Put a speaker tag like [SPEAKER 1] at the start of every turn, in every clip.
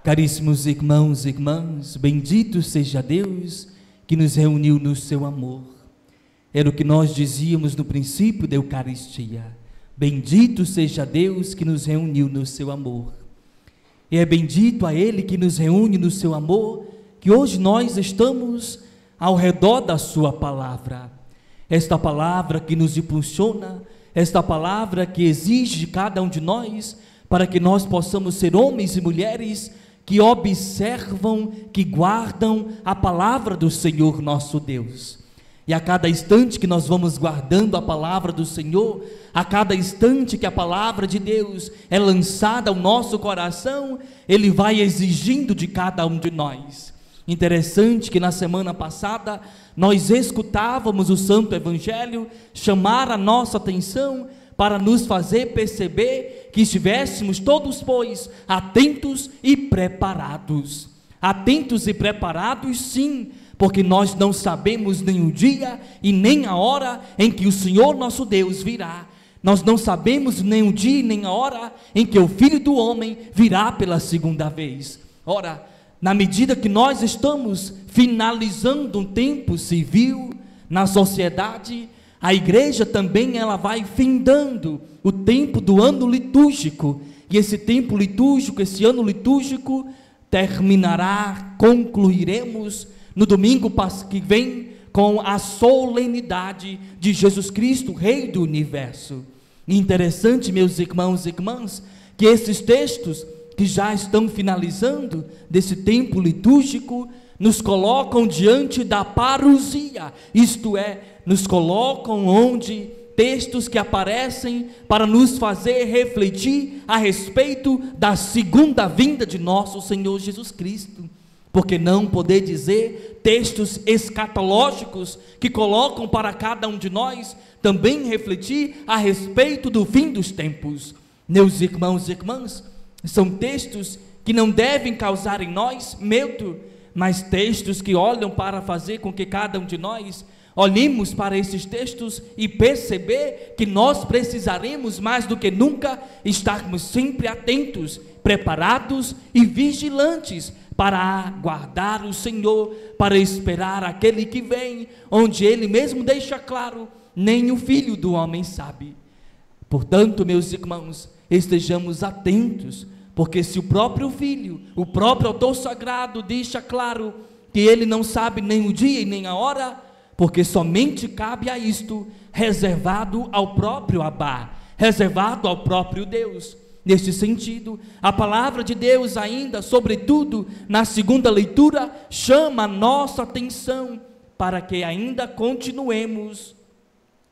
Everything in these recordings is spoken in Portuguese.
[SPEAKER 1] Caríssimos irmãos e irmãs, bendito seja Deus que nos reuniu no seu amor. Era o que nós dizíamos no princípio da Eucaristia. Bendito seja Deus que nos reuniu no seu amor. E é bendito a Ele que nos reúne no seu amor, que hoje nós estamos ao redor da sua palavra. Esta palavra que nos impulsiona, esta palavra que exige de cada um de nós, para que nós possamos ser homens e mulheres que observam, que guardam a palavra do Senhor nosso Deus. E a cada instante que nós vamos guardando a palavra do Senhor, a cada instante que a palavra de Deus é lançada ao nosso coração, Ele vai exigindo de cada um de nós. Interessante que na semana passada nós escutávamos o Santo Evangelho chamar a nossa atenção para nos fazer perceber que estivéssemos todos, pois, atentos e preparados. Atentos e preparados, sim, porque nós não sabemos nem o dia e nem a hora em que o Senhor nosso Deus virá. Nós não sabemos nem o dia e nem a hora em que o Filho do Homem virá pela segunda vez. Ora, na medida que nós estamos finalizando um tempo civil na sociedade, a igreja também ela vai findando o tempo do ano litúrgico, e esse tempo litúrgico, esse ano litúrgico terminará, concluiremos no domingo que vem com a solenidade de Jesus Cristo, Rei do Universo. E interessante, meus irmãos e irmãs, que esses textos que já estão finalizando desse tempo litúrgico nos colocam diante da parousia, isto é, nos colocam onde textos que aparecem para nos fazer refletir a respeito da segunda vinda de nosso Senhor Jesus Cristo. Porque não poder dizer textos escatológicos que colocam para cada um de nós também refletir a respeito do fim dos tempos. Meus irmãos e irmãs, são textos que não devem causar em nós medo, mas textos que olham para fazer com que cada um de nós olhemos para esses textos e perceber que nós precisaremos mais do que nunca estarmos sempre atentos, preparados e vigilantes para aguardar o Senhor, para esperar aquele que vem, onde Ele mesmo deixa claro, nem o Filho do Homem sabe. Portanto, meus irmãos, estejamos atentos, porque se o próprio Filho, o próprio autor sagrado deixa claro que Ele não sabe nem o dia e nem a hora, porque somente cabe a isto, reservado ao próprio Abá, reservado ao próprio Deus. Neste sentido, a palavra de Deus ainda, sobretudo na segunda leitura, chama a nossa atenção para que ainda continuemos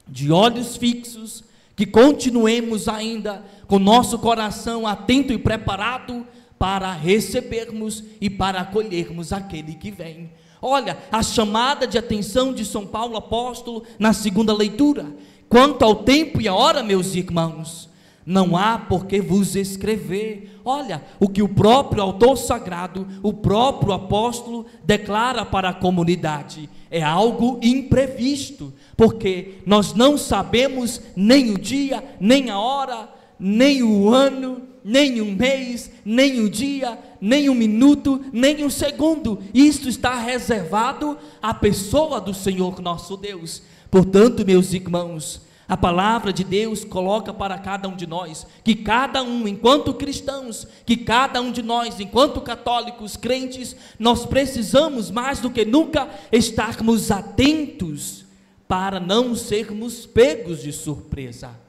[SPEAKER 1] de olhos fixos, que continuemos ainda com nosso coração atento e preparado para recebermos e para acolhermos aquele que vem. Olha, a chamada de atenção de São Paulo apóstolo na segunda leitura, quanto ao tempo e a hora, meus irmãos, não há por que vos escrever. Olha, o que o próprio autor sagrado, o próprio apóstolo declara para a comunidade, é algo imprevisto, porque nós não sabemos nem o dia, nem a hora, nem o ano, nem um mês, nem um dia, nem um minuto, nem um segundo. Isto está reservado à pessoa do Senhor nosso Deus. Portanto, meus irmãos, a palavra de Deus coloca para cada um de nós, que cada um, enquanto cristãos, que cada um de nós, enquanto católicos, crentes, nós precisamos mais do que nunca estarmos atentos para não sermos pegos de surpresa.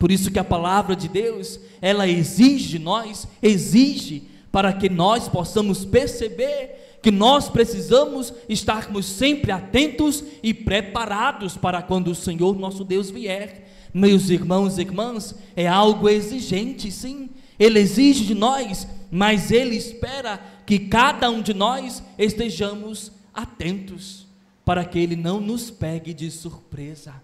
[SPEAKER 1] Por isso que a palavra de Deus, ela exige de nós, exige para que nós possamos perceber que nós precisamos estarmos sempre atentos e preparados para quando o Senhor nosso Deus vier. Meus irmãos e irmãs, é algo exigente, sim, Ele exige de nós, mas Ele espera que cada um de nós estejamos atentos, para que Ele não nos pegue de surpresa.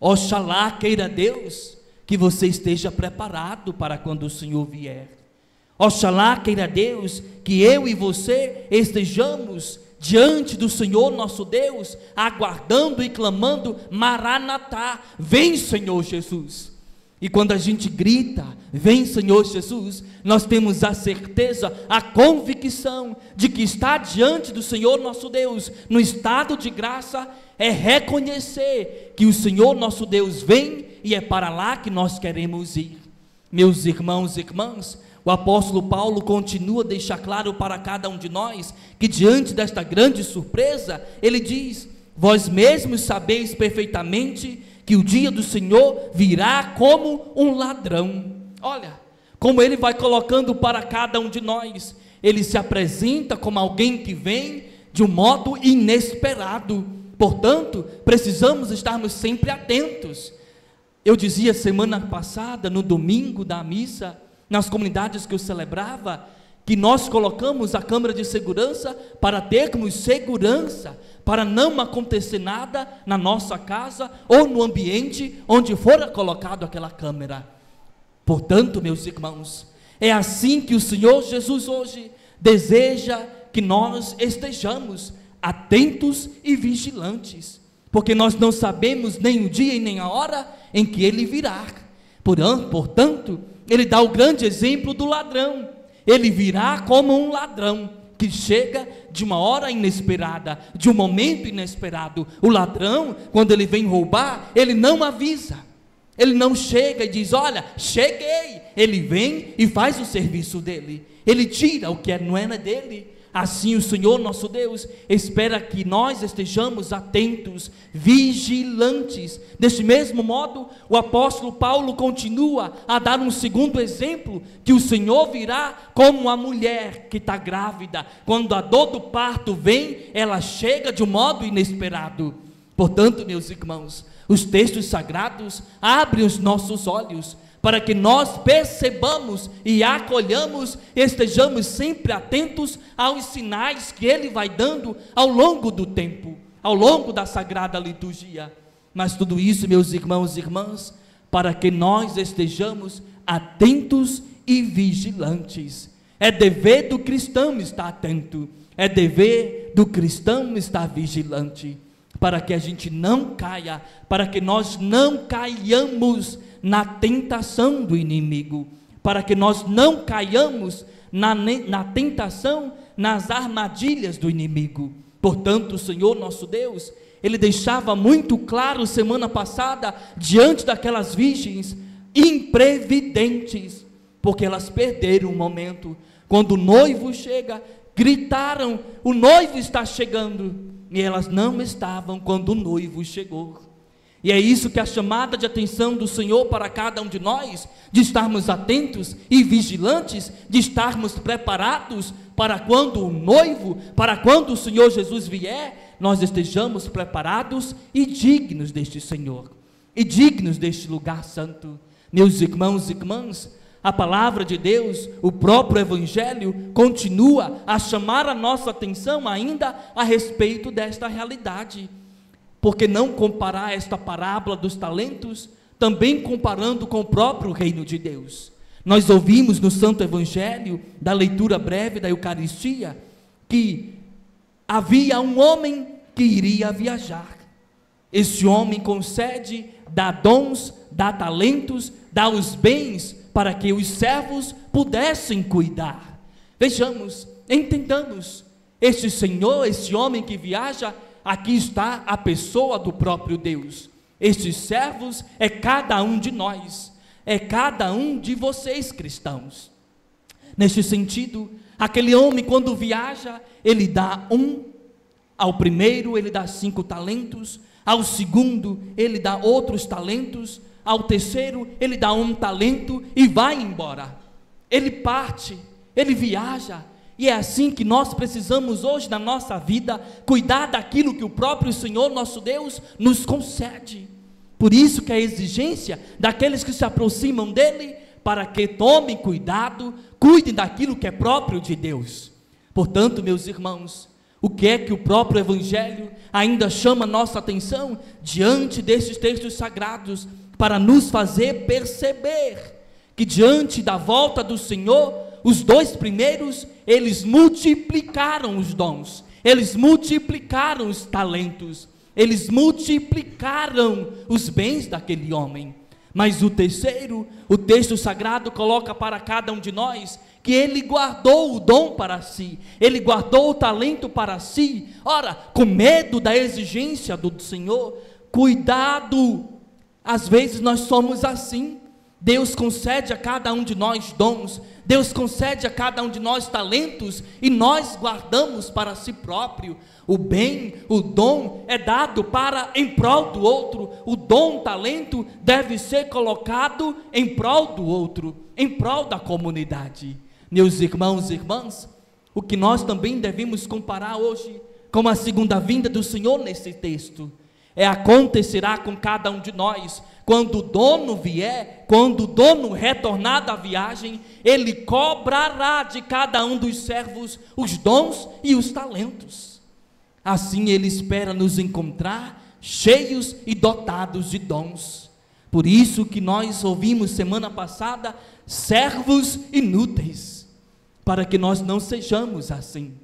[SPEAKER 1] Oxalá queira Deus que você esteja preparado para quando o Senhor vier. Oxalá queira Deus que eu e você estejamos diante do Senhor nosso Deus, aguardando e clamando: Maranatá, vem Senhor Jesus. E quando a gente grita, vem Senhor Jesus, nós temos a certeza, a convicção de que estar diante do Senhor nosso Deus, no estado de graça, é reconhecer que o Senhor nosso Deus vem e é para lá que nós queremos ir. Meus irmãos e irmãs, o apóstolo Paulo continua a deixar claro para cada um de nós, que diante desta grande surpresa, ele diz: vós mesmos sabeis perfeitamente que o dia do Senhor virá como um ladrão. Olha, como ele vai colocando para cada um de nós, ele se apresenta como alguém que vem de um modo inesperado. Portanto, precisamos estarmos sempre atentos. Eu dizia semana passada, no domingo da missa, nas comunidades que eu celebrava, que nós colocamos a câmara de segurança para termos segurança, para não acontecer nada na nossa casa ou no ambiente onde fora colocado aquela câmera. Portanto, meus irmãos, é assim que o Senhor Jesus hoje deseja que nós estejamos atentos e vigilantes, porque nós não sabemos nem o dia e nem a hora em que Ele virá. Portanto, Ele dá o grande exemplo do ladrão. Ele virá como um ladrão que chega de uma hora inesperada, de um momento inesperado. O ladrão, quando ele vem roubar, ele não avisa, ele não chega e diz: olha, cheguei. Ele vem e faz o serviço dele, ele tira o que não é dele. Assim o Senhor nosso Deus espera que nós estejamos atentos, vigilantes. Deste mesmo modo, o apóstolo Paulo continua a dar um segundo exemplo, que o Senhor virá como a mulher que está grávida. Quando a dor do parto vem, ela chega de um modo inesperado. Portanto, meus irmãos, os textos sagrados abrem os nossos olhos para que nós percebamos e acolhamos, estejamos sempre atentos aos sinais que Ele vai dando ao longo do tempo, ao longo da sagrada liturgia. Mas tudo isso, meus irmãos e irmãs, para que nós estejamos atentos e vigilantes. É dever do cristão estar atento, é dever do cristão estar vigilante, para que a gente não caia, para que nós não caiamos na tentação do inimigo, para que nós não caiamos na tentação, nas armadilhas do inimigo. Portanto, o Senhor nosso Deus, Ele deixava muito claro semana passada, diante daquelas virgens imprevidentes, porque elas perderam o momento. Quando o noivo chega, gritaram: o noivo está chegando, e elas não estavam quando o noivo chegou. E é isso que é a chamada de atenção do Senhor para cada um de nós, de estarmos atentos e vigilantes, de estarmos preparados para quando o noivo, para quando o Senhor Jesus vier, nós estejamos preparados e dignos deste Senhor, e dignos deste lugar santo. Meus irmãos e irmãs, a palavra de Deus, o próprio Evangelho, continua a chamar a nossa atenção ainda a respeito desta realidade. Porque não comparar esta parábola dos talentos, também comparando com o próprio reino de Deus? Nós ouvimos no Santo Evangelho, da leitura breve da Eucaristia, que havia um homem que iria viajar. Esse homem concede, dá dons, dá talentos, dá os bens, para que os servos pudessem cuidar. Vejamos, entendamos, este Senhor, este homem que viaja, aqui está a pessoa do próprio Deus. Estes servos é cada um de nós, é cada um de vocês cristãos. Neste sentido, aquele homem quando viaja, ele dá ao primeiro ele dá 5 talentos, ao segundo ele dá outros talentos, ao terceiro ele dá 1 talento e vai embora. Ele parte, ele viaja. E é assim que nós precisamos hoje na nossa vida, cuidar daquilo que o próprio Senhor nosso Deus nos concede. Por isso que a exigência daqueles que se aproximam dEle, para que tomem cuidado, cuidem daquilo que é próprio de Deus. Portanto, meus irmãos, o que é que o próprio Evangelho ainda chama nossa atenção diante destes textos sagrados, para nos fazer perceber que diante da volta do Senhor, os 2 primeiros, eles multiplicaram os dons, eles multiplicaram os talentos, eles multiplicaram os bens daquele homem. Mas o terceiro, o texto sagrado coloca para cada um de nós que ele guardou o dom para si, ele guardou o talento para si. Ora, com medo da exigência do Senhor, cuidado, às vezes nós somos assim. Deus concede a cada um de nós dons, Deus concede a cada um de nós talentos, e nós guardamos para si próprio. O bem, o dom é dado em prol do outro. O dom, o talento deve ser colocado em prol do outro, em prol da comunidade. Meus irmãos e irmãs, o que nós também devemos comparar hoje com a segunda vinda do Senhor nesse texto, acontecerá com cada um de nós. Quando o dono vier, quando o dono retornar da viagem, ele cobrará de cada um dos servos os dons e os talentos. Assim ele espera nos encontrar cheios e dotados de dons. Por isso que nós ouvimos semana passada, servos inúteis, para que nós não sejamos assim,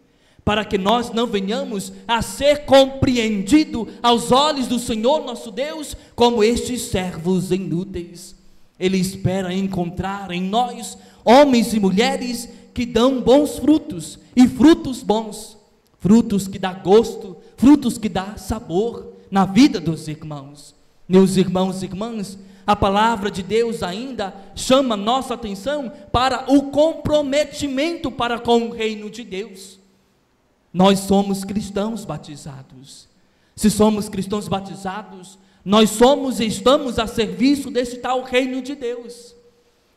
[SPEAKER 1] para que nós não venhamos a ser compreendidos aos olhos do Senhor nosso Deus como estes servos inúteis. Ele espera encontrar em nós homens e mulheres que dão bons frutos, e frutos bons, frutos que dão gosto, frutos que dão sabor na vida dos irmãos. Meus irmãos e irmãs, a palavra de Deus ainda chama nossa atenção para o comprometimento para com o reino de Deus. Nós somos cristãos batizados. Se somos cristãos batizados, nós somos e estamos a serviço desse tal reino de Deus.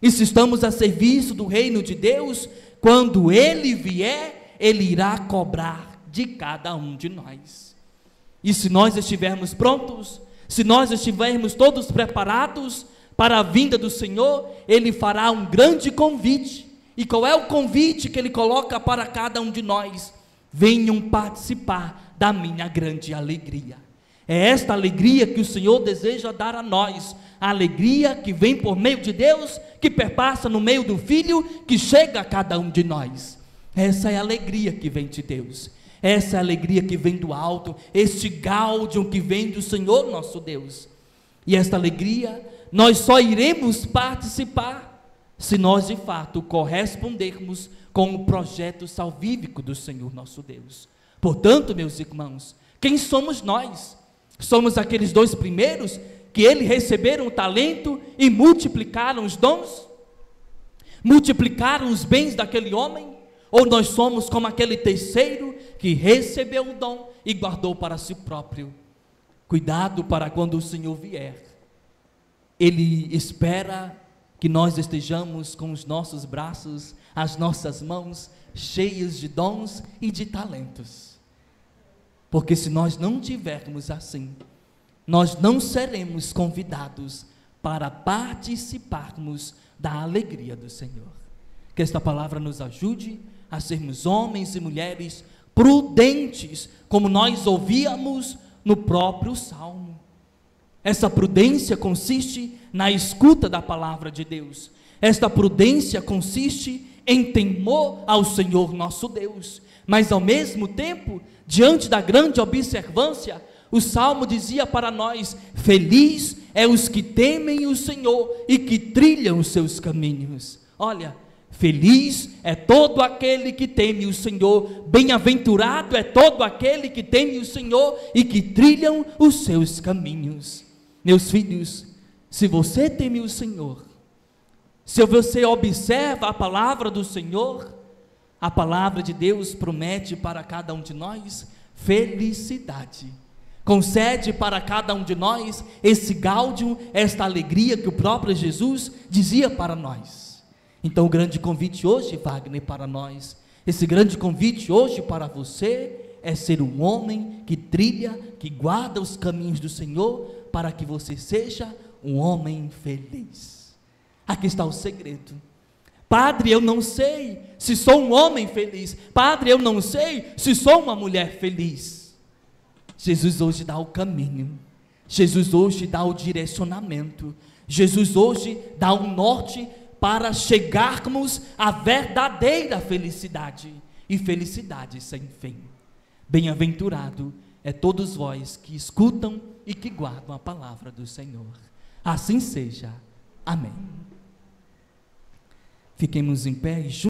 [SPEAKER 1] E se estamos a serviço do reino de Deus, quando Ele vier, Ele irá cobrar de cada um de nós. E se nós estivermos prontos, se nós estivermos todos preparados para a vinda do Senhor, Ele fará um grande convite. E qual é o convite que Ele coloca para cada um de nós? Venham participar da minha grande alegria. É esta alegria que o Senhor deseja dar a nós, a alegria que vem por meio de Deus, que perpassa no meio do Filho, que chega a cada um de nós. Essa é a alegria que vem de Deus, essa é a alegria que vem do alto, este gáudio que vem do Senhor nosso Deus. E esta alegria nós só iremos participar se nós de fato correspondermos com o projeto salvífico do Senhor nosso Deus. Portanto, meus irmãos, quem somos nós? Somos aqueles dois primeiros que eles receberam o talento e multiplicaram os dons? Multiplicaram os bens daquele homem? Ou nós somos como aquele terceiro que recebeu o dom e guardou para si próprio? Cuidado para quando o Senhor vier. Ele espera que nós estejamos com os nossos braços, as nossas mãos cheias de dons e de talentos. Porque se nós não tivermos assim, nós não seremos convidados para participarmos da alegria do Senhor. Que esta palavra nos ajude a sermos homens e mulheres prudentes, como nós ouvíamos no próprio Salmo. Essa prudência consiste na escuta da palavra de Deus. Esta prudência consiste em temor ao Senhor nosso Deus. Mas ao mesmo tempo, diante da grande observância, o Salmo dizia para nós: feliz é os que temem o Senhor e que trilham os seus caminhos. Olha, feliz é todo aquele que teme o Senhor, bem-aventurado é todo aquele que teme o Senhor e que trilham os seus caminhos. Meus filhos, se você teme o Senhor, se você observa a palavra do Senhor, a palavra de Deus promete para cada um de nós felicidade. Concede para cada um de nós esse gáudio, esta alegria que o próprio Jesus dizia para nós. Então o grande convite hoje, Wagner, para nós, esse grande convite hoje para você é ser um homem que trilha, que guarda os caminhos do Senhor, para que você seja um homem feliz. Aqui está o segredo. Padre, eu não sei se sou um homem feliz. Padre, eu não sei se sou uma mulher feliz. Jesus hoje dá o caminho. Jesus hoje dá o direcionamento. Jesus hoje dá o norte para chegarmos à verdadeira felicidade. E felicidade sem fim. Bem-aventurado é todos vós que escutam e que guardam a palavra do Senhor. Assim seja. Amém. Fiquemos em pé e